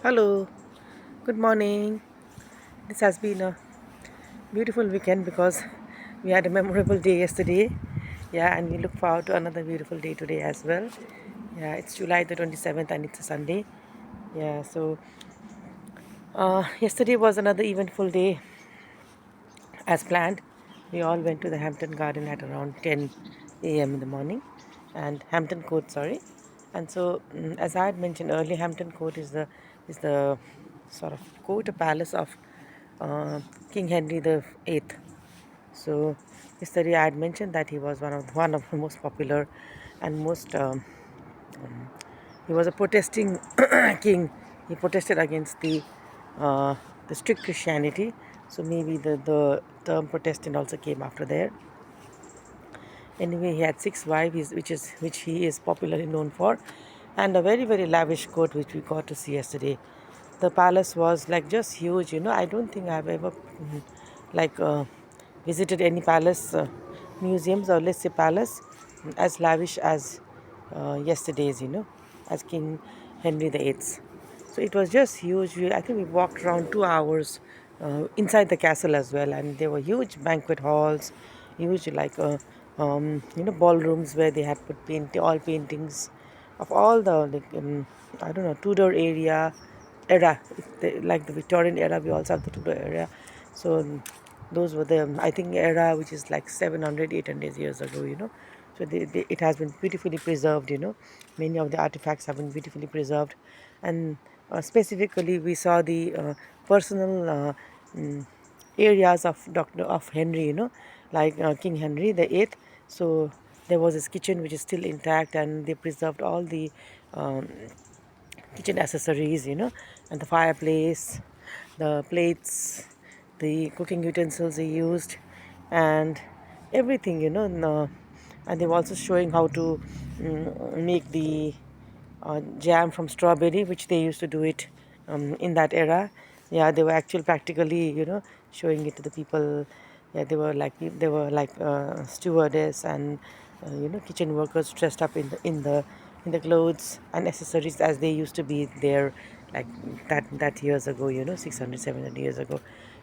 Hello, good morning. This has been a beautiful weekend because we had a memorable day yesterday. Yeah, and we look forward to another beautiful day today as well. Yeah, it's July the 27th and it's a Sunday. Yeah, so yesterday was another eventful day as planned. We all went to the Hampton Garden at around 10 a.m. in the morning, and Hampton Court, sorry. And so, as I had mentioned earlier, Hampton Court is the sort of court, a palace of uh, King Henry the Eighth. So, yesterday I had mentioned that he was one of the most popular and most he was a protesting king. He protested against the strict Christianity. So maybe the term Protestant also came after there. Anyway, he had six wives, which he is popularly known for, and a very very lavish court which we got to see yesterday. The palace was like just huge. I don't think I've ever like visited any palace museums, or let's say palace as lavish as yesterday's. As King Henry the Eighth. So it was just huge. I think we walked around 2 hours inside the castle as well, and there were huge banquet halls, huge like ballrooms where they had put all paintings of all the like I don't know, Tudor era, like the Victorian era. We also have the Tudor era. So those were the, I think, era which is like 700, 800 years ago. So it has been beautifully preserved. Many of the artifacts have been beautifully preserved, and specifically we saw the personal areas of Dr. of Henry, like King Henry the Eighth. So there was his kitchen which is still intact, and they preserved all the um, kitchen accessories, and the fireplace, the plates, the cooking utensils they used, and everything, and they were also showing how to make the jam from strawberry, which they used to do it in that era. Yeah, they were actually practically, showing it to the people. Yeah, they were like stewardess and kitchen workers dressed up in the clothes and accessories as they used to be there, like that years ago. 600, 700 years ago.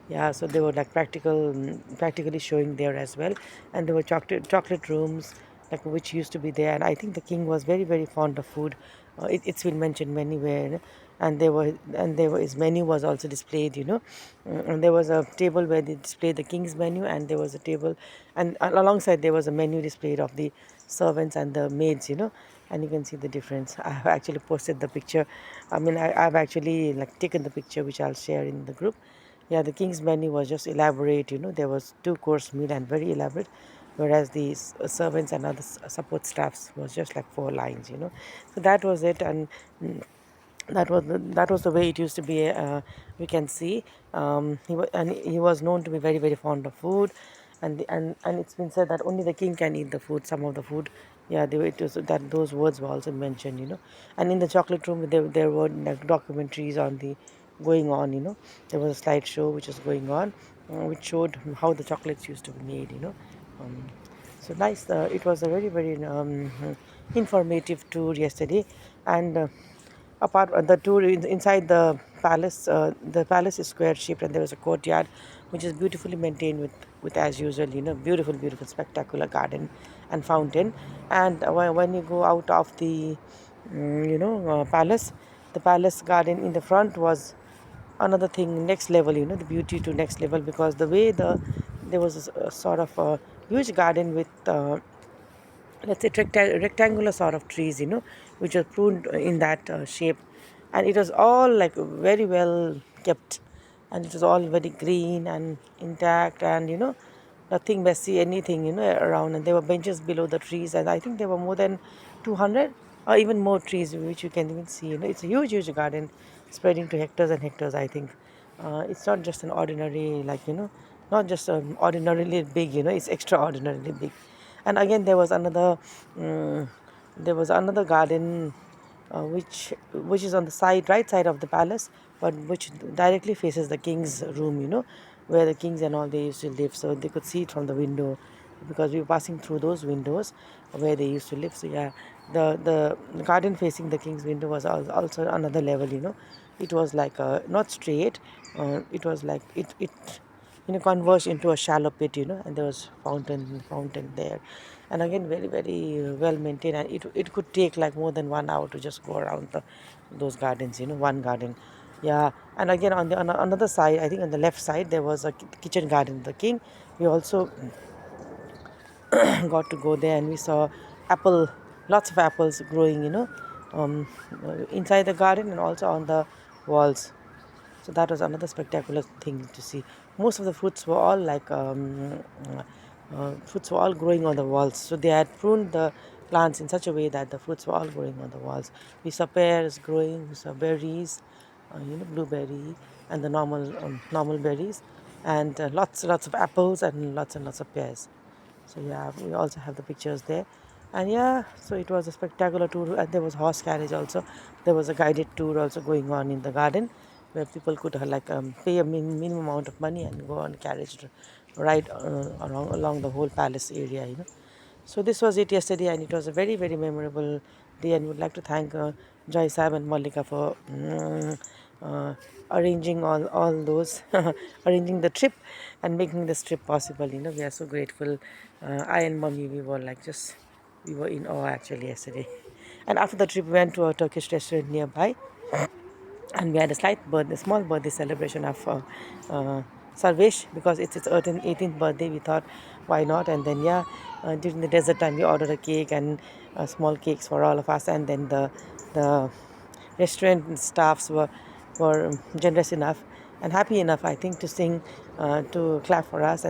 Yeah, so they were like practically showing there as well, and there were chocolate rooms like which used to be there. And I think the king was very very fond of food. It's been mentioned many where, and his menu was also displayed. And there was a table where they displayed the king's menu, and there was a table, and alongside there was a menu displayed of the servants and the maids. And you can see the difference. I have actually posted the picture. I mean, I've actually like taken the picture, which I'll share in the group. Yeah, the king's menu was just elaborate. There was two-course meal and very elaborate, whereas the servants and other support staffs was just like four lines. So that was it. And that was the way it used to be. We can see he was known to be very very fond of food, and it's been said that only the king can eat the food, some of the food. Yeah, it was that those words were also mentioned. And in the chocolate room there were like documentaries on the going on. There was a slideshow which was going on, which showed how the chocolates used to be made. um, so nice. It was a very very informative tour yesterday. And apart the tour inside the palace is square shaped, and there was a courtyard which is beautifully maintained with, as usual, beautiful spectacular garden and fountain. And when you go out of the palace, the palace garden in the front was another thing, next level. The beauty to next level, because the way there was a sort of a huge garden with let's say rectangular sort of trees, which are pruned in that shape, and it was all like very well kept, and it was all very green and intact, and nothing messy, anything around. And there were benches below the trees, and I think there were more than 200 or even more trees which you can even see. It's a huge garden spreading to hectares and hectares, I think. It's not just an ordinary, like, not just ordinarily big, it's extraordinarily big. And again um, there was another garden, which is on the right side of the palace, but which directly faces the king's room, where the kings and all they used to live. So they could see it from the window, because we were passing through those windows where they used to live. So yeah, the garden facing the king's window was also another level, it was like not straight, it was like it converged into a shallow pit, and there was fountain there, and again very very well maintained, and it could take like more than 1 hour to just go around those gardens, one garden. Yeah, and again on another side, I think on the left side there was a kitchen garden of the king. We also got to go there, and we saw apple lots of apples growing, um, inside the garden and also on the walls. So that was another spectacular thing to see. Most of the fruits were all like fruits were all growing on the walls. So they had pruned the plants in such a way that the fruits were all growing on the walls. We saw pears growing, we saw berries, blueberry and the normal berries, and lots of apples and lots of pears. So yeah, we also have the pictures there, and yeah, so it was a spectacular tour. And there was horse carriage also. There was a guided tour also going on in the garden, where people could pay a minimum amount of money and go on carriage ride along the whole palace area. So this was it yesterday, and it was a very very memorable day. And would like to thank Joy Sab and Malika for arranging all those, arranging the trip and making this trip possible. We are so grateful. I and mommy, we were in awe actually yesterday. And after the trip, we went to a Turkish restaurant nearby, and we had a small birthday celebration of Sarvesh, because it's its 18th birthday. We thought, why not? And then yeah, during the dessert time, we ordered a cake and small cakes for all of us. And then the restaurant staffs were generous enough and happy enough, I think, to clap for us. And